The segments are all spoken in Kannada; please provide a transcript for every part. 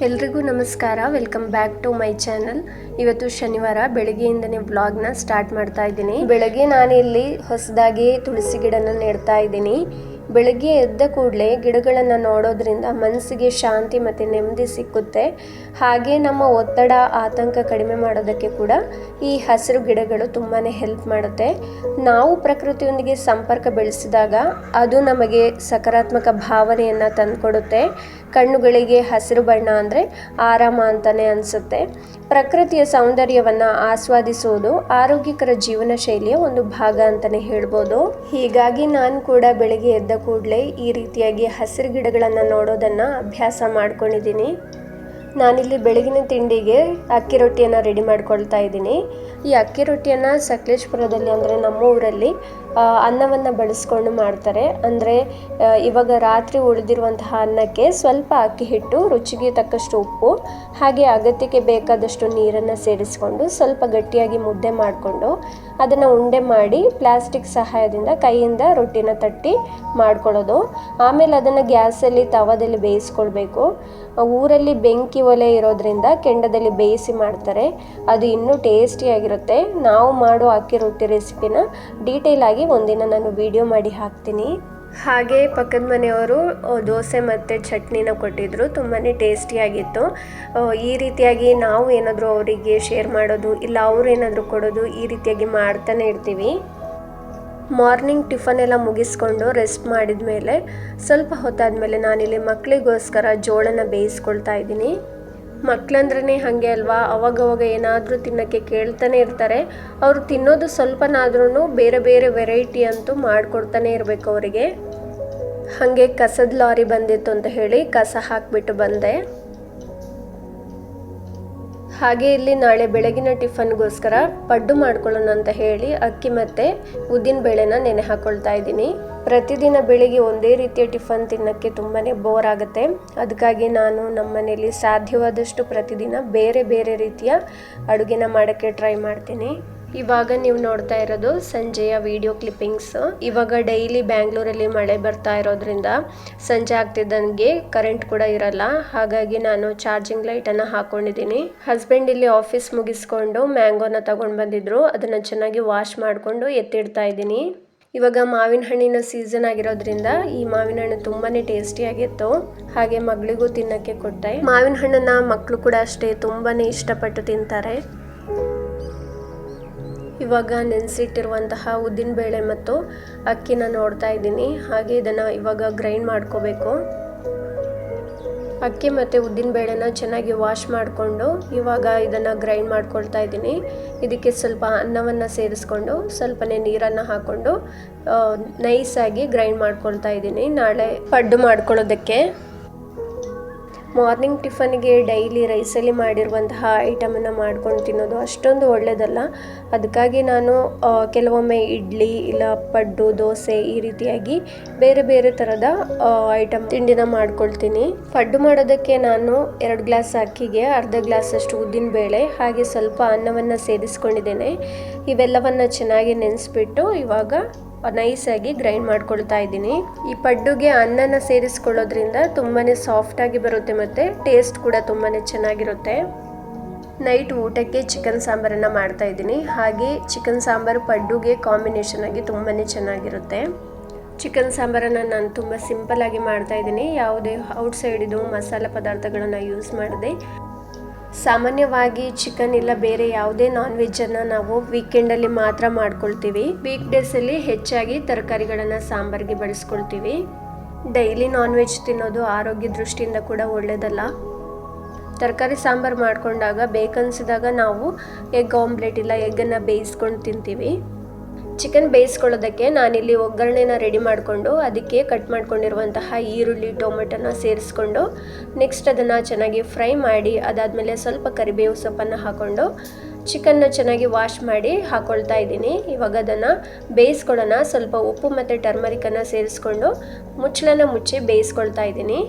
ಎಲ್ರಿಗೂ ನಮಸ್ಕಾರ. Welcome back to my channel. ಇವತ್ತು ಶನಿವಾರ ಬೆಳಗ್ಗೆಯಿಂದನೇ ವ್ಲಾಗ್ನ ಸ್ಟಾರ್ಟ್ ಮಾಡ್ತಾ ಇದ್ದೀನಿ. ಬೆಳಗ್ಗೆ ನಾನಿಲ್ಲಿ ಹೊಸದಾಗಿ ತುಳಸಿ ಗಿಡನ ನೆಡ್ತಾ ಇದ್ದೀನಿ. ಬೆಳಗ್ಗೆ ಎದ್ದ ಕೂಡಲೇ ಗಿಡಗಳನ್ನು ನೋಡೋದ್ರಿಂದ ಮನಸ್ಸಿಗೆ ಶಾಂತಿ ಮತ್ತು ನೆಮ್ಮದಿ ಸಿಕ್ಕುತ್ತೆ. ಹಾಗೆ ನಮ್ಮ ಒತ್ತಡ ಆತಂಕ ಕಡಿಮೆ ಮಾಡೋದಕ್ಕೆ ಕೂಡ ಈ ಹಸಿರು ಗಿಡಗಳು ತುಂಬಾ ಹೆಲ್ಪ್ ಮಾಡುತ್ತೆ. ನಾವು ಪ್ರಕೃತಿಯೊಂದಿಗೆ ಸಂಪರ್ಕ ಬೆಳೆಸಿದಾಗ ಅದು ನಮಗೆ ಸಕಾರಾತ್ಮಕ ಭಾವನೆಯನ್ನು ತಂದುಕೊಡುತ್ತೆ. ಕಣ್ಣುಗಳಿಗೆ ಹಸಿರು ಬಣ್ಣ ಅಂದರೆ ಆರಾಮ ಅಂತಲೇ ಅನಿಸುತ್ತೆ. ಪ್ರಕೃತಿಯ ಸೌಂದರ್ಯವನ್ನು ಆಸ್ವಾದಿಸುವುದು ಆರೋಗ್ಯಕರ ಜೀವನ ಶೈಲಿಯ ಒಂದು ಭಾಗ ಅಂತಲೇ ಹೇಳ್ಬೋದು. ಹೀಗಾಗಿ ನಾನು ಕೂಡ ಬೆಳಗ್ಗೆ ಎದ್ದ ಕೂಡಲೇ ಈ ರೀತಿಯಾಗಿ ಹಸಿರು ಗಿಡಗಳನ್ನು ನೋಡೋದನ್ನು ಅಭ್ಯಾಸ ಮಾಡ್ಕೊಂಡಿದ್ದೀನಿ. ನಾನಿಲ್ಲಿ ಬೆಳಗಿನ ತಿಂಡಿಗೆ ಅಕ್ಕಿ ರೊಟ್ಟಿಯನ್ನು ರೆಡಿ ಮಾಡ್ಕೊಳ್ತಾ ಇದ್ದೀನಿ. ಈ ಅಕ್ಕಿ ರೊಟ್ಟಿಯನ್ನು ಸಕಲೇಶಪುರದಲ್ಲಿ ಅಂದರೆ ನಮ್ಮ ಊರಲ್ಲಿ ಅನ್ನವನ್ನು ಬಳಸ್ಕೊಂಡು ಮಾಡ್ತಾರೆ. ಅಂದರೆ ಇವಾಗ ರಾತ್ರಿ ಉಳಿದಿರುವಂತಹ ಅನ್ನಕ್ಕೆ ಸ್ವಲ್ಪ ಅಕ್ಕಿ ಹಿಟ್ಟು, ರುಚಿಗೆ ತಕ್ಕಷ್ಟು ಉಪ್ಪು, ಹಾಗೆ ಅಗತ್ಯಕ್ಕೆ ಬೇಕಾದಷ್ಟು ನೀರನ್ನು ಸೇರಿಸ್ಕೊಂಡು ಸ್ವಲ್ಪ ಗಟ್ಟಿಯಾಗಿ ಮುದ್ದೆ ಮಾಡಿಕೊಂಡು ಅದನ್ನು ಉಂಡೆ ಮಾಡಿ ಪ್ಲಾಸ್ಟಿಕ್ ಸಹಾಯದಿಂದ ಕೈಯಿಂದ ರೊಟ್ಟಿನ ತಟ್ಟಿ ಮಾಡ್ಕೊಳ್ಳೋದು. ಆಮೇಲೆ ಅದನ್ನು ಗ್ಯಾಸಲ್ಲಿ ತವದಲ್ಲಿ ಬೇಯಿಸ್ಕೊಳ್ಬೇಕು. ಊರಲ್ಲಿ ಬೆಂಕಿ ಒಲೆ ಇರೋದ್ರಿಂದ ಕೆಂಡದಲ್ಲಿ ಬೇಯಿಸಿ ಮಾಡ್ತಾರೆ. ಅದು ಇನ್ನೂ ಟೇಸ್ಟಿಯಾಗಿರುತ್ತೆ. ನಾವು ಮಾಡೋ ಅಕ್ಕಿ ರೊಟ್ಟಿ ರೆಸಿಪಿನ ಡೀಟೇಲ್ ಆಗಿ ಒಂದಿನ ನಾನು ವಿಡಿಯೋ ಮಾಡಿ ಹಾಕ್ತೀನಿ. ಹಾಗೆ ಪಕ್ಕದ ಮನೆಯವರು ದೋಸೆ ಮತ್ತು ಚಟ್ನಿನ ಕೊಟ್ಟಿದ್ದರು. ತುಂಬಾ ಟೇಸ್ಟಿಯಾಗಿತ್ತು. ಈ ರೀತಿಯಾಗಿ ನಾವು ಏನಾದರೂ ಅವರಿಗೆ ಶೇರ್ ಮಾಡೋದು, ಇಲ್ಲ ಅವರು ಏನಾದರೂ ಕೊಡೋದು, ಈ ರೀತಿಯಾಗಿ ಮಾಡ್ತಾನೆ ಇರ್ತೀವಿ. ಮಾರ್ನಿಂಗ್ ಟಿಫನ್ ಎಲ್ಲ ಮುಗಿಸ್ಕೊಂಡು ರೆಸ್ಟ್ ಮಾಡಿದ ಮೇಲೆ ಸ್ವಲ್ಪ ಹೊತ್ತಾದಮೇಲೆ ನಾನಿಲ್ಲಿ ಮಕ್ಕಳಿಗೋಸ್ಕರ ಜೋಳನ ಬೇಯಿಸ್ಕೊಳ್ತಾ ಇದ್ದೀನಿ. ಮಕ್ಕಳಂದ್ರೇ ಹಾಗೆ ಅಲ್ವಾ, ಅವಾಗವಾಗ ಏನಾದರೂ ತಿನ್ನೋಕ್ಕೆ ಕೇಳ್ತಾನೆ ಇರ್ತಾರೆ. ಅವರು ತಿನ್ನೋದು ಸ್ವಲ್ಪನಾದ್ರೂ ಬೇರೆ ಬೇರೆ ವೆರೈಟಿ ಅಂತೂ ಮಾಡಿಕೊಡ್ತಾನೆ ಇರಬೇಕು ಅವರಿಗೆ. ಹಾಗೆ ಕಸದ ಲಾರಿ ಬಂದಿತ್ತು ಅಂತ ಹೇಳಿ ಕಸ ಹಾಕಿಬಿಟ್ಟು ಬಂದೆ. ಹಾಗೆ ಇಲ್ಲಿ ನಾಳೆ ಬೆಳಗಿನ ಟಿಫನ್ಗೋಸ್ಕರ ಪಡ್ಡು ಮಾಡ್ಕೊಳ್ಳೋಣ ಅಂತ ಹೇಳಿ ಅಕ್ಕಿ ಮತ್ತು ಉದ್ದಿನ ಬೇಳೆನ ನೆನೆ ಹಾಕ್ಕೊಳ್ತಾ ಇದ್ದೀನಿ. ಪ್ರತಿದಿನ ಬೆಳಿಗ್ಗೆ ಒಂದೇ ರೀತಿಯ ಟಿಫನ್ ತಿನ್ನೋಕ್ಕೆ ತುಂಬಾ ಬೋರ್ ಆಗುತ್ತೆ. ಅದಕ್ಕಾಗಿ ನಾನು ನಮ್ಮ ಮನೆಯಲ್ಲಿ ಸಾಧ್ಯವಾದಷ್ಟು ಪ್ರತಿದಿನ ಬೇರೆ ಬೇರೆ ರೀತಿಯ ಅಡುಗೆನ ಮಾಡೋಕ್ಕೆ ಟ್ರೈ ಮಾಡ್ತೀನಿ. ಇವಾಗ ನೀವು ನೋಡ್ತಾ ಇರೋದು ಸಂಜೆಯ ವಿಡಿಯೋ ಕ್ಲಿಪ್ಪಿಂಗ್ಸ್. ಇವಾಗ ಡೈಲಿ ಬ್ಯಾಂಗ್ಳೂರಲ್ಲಿ ಮಳೆ ಬರ್ತಾ ಇರೋದ್ರಿಂದ ಸಂಜೆ ಆಗ್ತಿದ್ದಂಗೆ ಕರೆಂಟ್ ಕೂಡ ಇರಲ್ಲ. ಹಾಗಾಗಿ ನಾನು ಚಾರ್ಜಿಂಗ್ ಲೈಟನ್ನು ಹಾಕೊಂಡಿದ್ದೀನಿ. ಹಸ್ಬೆಂಡ್ ಇಲ್ಲಿ ಆಫೀಸ್ ಮುಗಿಸ್ಕೊಂಡು ಮ್ಯಾಂಗೋನ ತಗೊಂಡು ಬಂದಿದ್ರು. ಅದನ್ನು ಚೆನ್ನಾಗಿ ವಾಶ್ ಮಾಡಿಕೊಂಡು ಎತ್ತಿಡ್ತಾ ಇದ್ದೀನಿ. ಇವಾಗ ಮಾವಿನ ಹಣ್ಣಿನ ಸೀಸನ್ ಆಗಿರೋದ್ರಿಂದ ಈ ಮಾವಿನ ಹಣ್ಣು ತುಂಬಾ ಟೇಸ್ಟಿಯಾಗಿತ್ತು. ಹಾಗೆ ಮಗಳಿಗೂ ತಿನ್ನೋಕ್ಕೆ ಕೊಟ್ಟೆ. ಮಾವಿನ ಹಣ್ಣನ್ನು ಮಕ್ಕಳು ಕೂಡ ಅಷ್ಟೇ ತುಂಬಾ ಇಷ್ಟಪಟ್ಟು ತಿಂತಾರೆ. ಇವಾಗ ನೆನೆಸಿಟ್ಟಿರುವಂತಹ ಉದ್ದಿನಬೇಳೆ ಮತ್ತು ಅಕ್ಕಿನ ನೋಡ್ತಾ ಇದ್ದೀನಿ. ಹಾಗೆ ಇದನ್ನು ಇವಾಗ ಗ್ರೈಂಡ್ ಮಾಡ್ಕೋಬೇಕು. ಅಕ್ಕಿ ಮತ್ತು ಉದ್ದಿನಬೇಳೆನ ಚೆನ್ನಾಗಿ ವಾಶ್ ಮಾಡಿಕೊಂಡು ಇವಾಗ ಇದನ್ನು ಗ್ರೈಂಡ್ ಮಾಡ್ಕೊಳ್ತಾ ಇದ್ದೀನಿ. ಇದಕ್ಕೆ ಸ್ವಲ್ಪ ಅನ್ನವನ್ನು ಸೇರಿಸ್ಕೊಂಡು ಸ್ವಲ್ಪನೇ ನೀರನ್ನು ಹಾಕ್ಕೊಂಡು ನೈಸಾಗಿ ಗ್ರೈಂಡ್ ಮಾಡ್ಕೊಳ್ತಾ ಇದ್ದೀನಿ ನಾಳೆ ಪಡ್ಡು ಮಾಡ್ಕೊಳ್ಳೋದಕ್ಕೆ. ಮಾರ್ನಿಂಗ್ ಟಿಫನ್ಗೆ ಡೈಲಿ ರೈಸಲ್ಲಿ ಮಾಡಿರುವಂತಹ ಐಟಮನ್ನು ಮಾಡ್ಕೊಂಡು ತಿನ್ನೋದು ಅಷ್ಟೊಂದು ಒಳ್ಳೆಯದಲ್ಲ. ಅದಕ್ಕಾಗಿ ನಾನು ಕೆಲವೊಮ್ಮೆ ಇಡ್ಲಿ ಇಲ್ಲ ಪಡ್ಡು, ದೋಸೆ ಈ ರೀತಿಯಾಗಿ ಬೇರೆ ಬೇರೆ ಥರದ ಐಟಮ್ ತಿಂಡಿನ ಮಾಡ್ಕೊಳ್ತೀನಿ. ಪಡ್ಡು ಮಾಡೋದಕ್ಕೆ ನಾನು 2 ಗ್ಲಾಸ್ ಅಕ್ಕಿಗೆ ಅರ್ಧ ಗ್ಲಾಸಷ್ಟು ಉದ್ದಿನಬೇಳೆ ಹಾಗೆ ಸ್ವಲ್ಪ ಅನ್ನವನ್ನು ಸೇರಿಸ್ಕೊಂಡಿದ್ದೇನೆ. ಇವೆಲ್ಲವನ್ನು ಚೆನ್ನಾಗಿ ನೆನೆಸ್ಬಿಟ್ಟು ಇವಾಗ ನೈಸಾಗಿ ಗ್ರೈಂಡ್ ಮಾಡ್ಕೊಳ್ತಾ ಇದ್ದೀನಿ. ಈ ಪಡ್ಡುಗೆ ಅನ್ನನ ಸೇರಿಸ್ಕೊಳ್ಳೋದ್ರಿಂದ ತುಂಬಾ ಸಾಫ್ಟಾಗಿ ಬರುತ್ತೆ ಮತ್ತು ಟೇಸ್ಟ್ ಕೂಡ ತುಂಬಾ ಚೆನ್ನಾಗಿರುತ್ತೆ. ನೈಟ್ ಊಟಕ್ಕೆ ಚಿಕನ್ ಸಾಂಬಾರನ್ನು ಮಾಡ್ತಾ ಇದ್ದೀನಿ. ಹಾಗೆ ಚಿಕನ್ ಸಾಂಬಾರು ಪಡ್ಡುಗೆ ಕಾಂಬಿನೇಷನ್ ಆಗಿ ತುಂಬಾ ಚೆನ್ನಾಗಿರುತ್ತೆ. ಚಿಕನ್ ಸಾಂಬಾರನ್ನು ನಾನು ತುಂಬ ಸಿಂಪಲ್ಲಾಗಿ ಮಾಡ್ತಾ ಇದ್ದೀನಿ. ಯಾವುದೇ ಔಟ್ಸೈಡಿದು ಮಸಾಲ ಪದಾರ್ಥಗಳನ್ನು ಯೂಸ್ ಮಾಡದೆ. ಸಾಮಾನ್ಯವಾಗಿ ಚಿಕನ್ ಇಲ್ಲ ಬೇರೆ ಯಾವುದೇ ನಾನ್ ವೆಜ್ಜನ್ನು ನಾವು ವೀಕೆಂಡಲ್ಲಿ ಮಾತ್ರ ಮಾಡ್ಕೊಳ್ತೀವಿ. ವೀಕ್ ಡೇಸಲ್ಲಿ ಹೆಚ್ಚಾಗಿ ತರಕಾರಿಗಳನ್ನು ಸಾಂಬಾರಿಗೆ ಬಳಸ್ಕೊಳ್ತೀವಿ. ಡೈಲಿ ನಾನ್ ವೆಜ್ ತಿನ್ನೋದು ಆರೋಗ್ಯ ದೃಷ್ಟಿಯಿಂದ ಕೂಡ ಒಳ್ಳೆಯದಲ್ಲ. ತರಕಾರಿ ಸಾಂಬಾರು ಮಾಡ್ಕೊಂಡಾಗ ಬೇಕನ್ಸಿದಾಗ ನಾವು ಎಗ್ ಆಮ್ಲೆಟ್ ಇಲ್ಲ ಎಗ್ಗನ್ನು ಬೇಯಿಸ್ಕೊಂಡು ತಿಂತೀವಿ. ಚಿಕನ್ ಬೇಯಿಸ್ಕೊಳ್ಳೋದಕ್ಕೆ ನಾನಿಲ್ಲಿ ಒಗ್ಗರಣೆನ ರೆಡಿ ಮಾಡಿಕೊಂಡು ಅದಕ್ಕೆ ಕಟ್ ಮಾಡ್ಕೊಂಡಿರುವಂತಹ ಈರುಳ್ಳಿ, ಟೊಮೆಟೊನ ಸೇರಿಸ್ಕೊಂಡು ನೆಕ್ಸ್ಟ್ ಅದನ್ನು ಚೆನ್ನಾಗಿ ಫ್ರೈ ಮಾಡಿ ಅದಾದಮೇಲೆ ಸ್ವಲ್ಪ ಕರಿಬೇವು ಸೊಪ್ಪನ್ನು ಹಾಕ್ಕೊಂಡು ಚಿಕನ್ನ ಚೆನ್ನಾಗಿ ವಾಶ್ ಮಾಡಿ ಹಾಕ್ಕೊಳ್ತಾ ಇದ್ದೀನಿ. ಇವಾಗ ಅದನ್ನು ಬೇಯಿಸ್ಕೊಳ್ಳೋಣ. ಸ್ವಲ್ಪ ಉಪ್ಪು ಮತ್ತು ಟರ್ಮರಿಕನ್ನು ಸೇರಿಸ್ಕೊಂಡು ಮುಚ್ಚಳನ ಮುಚ್ಚಿ ಬೇಯಿಸ್ಕೊಳ್ತಾ ಇದ್ದೀನಿ.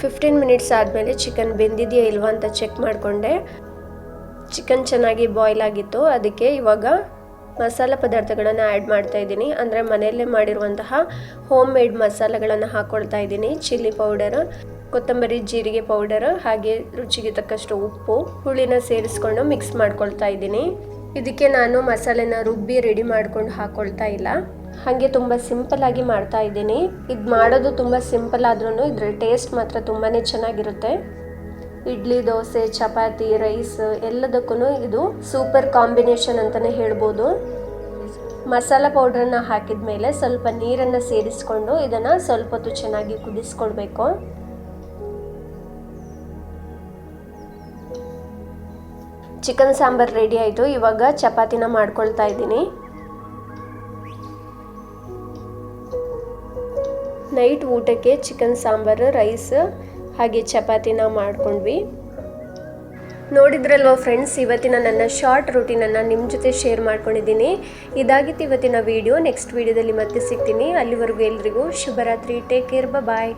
15 ಮಿನಿಟ್ಸ್ ಆದಮೇಲೆ ಚಿಕನ್ ಬೆಂದಿದೆಯಾ ಇಲ್ವಾ ಅಂತ ಚೆಕ್ ಮಾಡಿಕೊಂಡೆ. ಚಿಕನ್ ಚೆನ್ನಾಗಿ ಬಾಯ್ಲ್ ಆಗಿತ್ತು. ಅದಕ್ಕೆ ಇವಾಗ ಮಸಾಲ ಪದಾರ್ಥಗಳನ್ನು ಆ್ಯಡ್ ಮಾಡ್ತಾ ಇದ್ದೀನಿ. ಅಂದರೆ ಮನೆಯಲ್ಲೇ ಮಾಡಿರುವಂತಹ ಹೋಮ್ ಮೇಡ್ ಮಸಾಲೆಗಳನ್ನು ಹಾಕ್ಕೊಳ್ತಾ ಇದ್ದೀನಿ. ಚಿಲ್ಲಿ ಪೌಡರ್, ಕೊತ್ತಂಬರಿ, ಜೀರಿಗೆ ಪೌಡರ್, ಹಾಗೆ ರುಚಿಗೆ ತಕ್ಕಷ್ಟು ಉಪ್ಪು, ಹುಳಿನ ಸೇರಿಸ್ಕೊಂಡು ಮಿಕ್ಸ್ ಮಾಡ್ಕೊಳ್ತಾ ಇದ್ದೀನಿ. ಇದಕ್ಕೆ ನಾನು ಮಸಾಲೆನ ರುಬ್ಬಿ ರೆಡಿ ಮಾಡ್ಕೊಂಡು ಹಾಕ್ಕೊಳ್ತಾ ಇಲ್ಲ, ಹಾಗೆ ತುಂಬ ಸಿಂಪಲ್ ಆಗಿ ಮಾಡ್ತಾ ಇದ್ದೀನಿ. ಇದು ಮಾಡೋದು ತುಂಬ ಸಿಂಪಲ್ ಆದ್ರೂ ಇದರ ಟೇಸ್ಟ್ ಮಾತ್ರ ತುಂಬಾ ಚೆನ್ನಾಗಿರುತ್ತೆ. ಇಡ್ಲಿ, ದೋಸೆ, ಚಪಾತಿ, ರೈಸ್ ಎಲ್ಲದಕ್ಕೂ ಇದು ಸೂಪರ್ ಕಾಂಬಿನೇಷನ್ ಅಂತಲೇ ಹೇಳ್ಬೋದು. ಮಸಾಲ ಪೌಡ್ರನ್ನ ಹಾಕಿದ ಮೇಲೆ ಸ್ವಲ್ಪ ನೀರನ್ನು ಸೇರಿಸ್ಕೊಂಡು ಇದನ್ನು ಸ್ವಲ್ಪ ಹೊತ್ತು ಚೆನ್ನಾಗಿ ಕುದಿಸ್ಕೊಳ್ಬೇಕು. ಚಿಕನ್ ಸಾಂಬಾರ್ ರೆಡಿ ಆಯಿತು. ಇವಾಗ ಚಪಾತಿನ ಮಾಡ್ಕೊಳ್ತಾ ಇದ್ದೀನಿ. ನೈಟ್ ಊಟಕ್ಕೆ ಚಿಕನ್ ಸಾಂಬಾರು, ರೈಸ್ ಹಾಗೆ ಚಪಾತಿನ ಮಾಡ್ಕೊಂಡ್ವಿ. ನೋಡಿದ್ರಲ್ವ ಫ್ರೆಂಡ್ಸ್, ಇವತ್ತಿನ ನನ್ನ ಶಾರ್ಟ್ ರೂಟೀನನ್ನು ನಿಮ್ಮ ಜೊತೆ ಶೇರ್ ಮಾಡ್ಕೊಂಡಿದ್ದೀನಿ. ಇದಾಗಿತ್ತು ಇವತ್ತಿನ ವಿಡಿಯೋ. ನೆಕ್ಸ್ಟ್ ವಿಡಿಯೋದಲ್ಲಿ ಮತ್ತೆ ಸಿಗ್ತೀನಿ. ಅಲ್ಲಿವರೆಗೂ ಎಲ್ರಿಗೂ ಶುಭರಾತ್ರಿ. Take care. ಬಾಯ್.